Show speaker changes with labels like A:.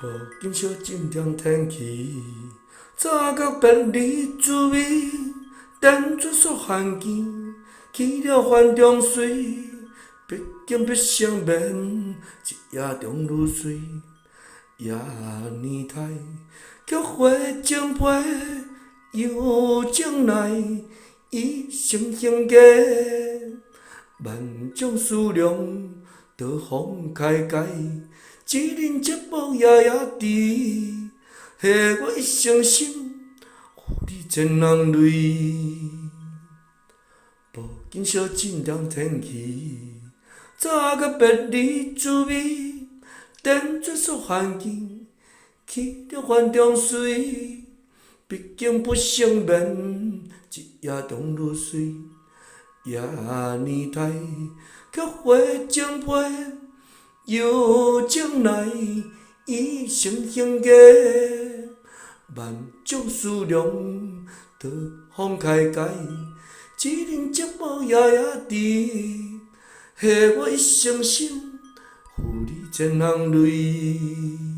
A: 无紧小静点天气，早到别离滋味，等出所罕见，去了凡中水，毕竟必相眠，一夜中愈水，夜年台，菊花情悲，幽情来，伊成形价，万种思量，刀锋开解。一人寂寞夜夜啼，下我一生心，负你千人泪。无紧小静点天气，早甲别离滋味，等绝所罕见，去了凡中水，毕竟不成眠，一夜中愈水，夜年台，菊花情悲。幽情来，伊成形价，万种思量，刀锋开解。一人寂寞夜夜啼，下我一生心，负你千行泪。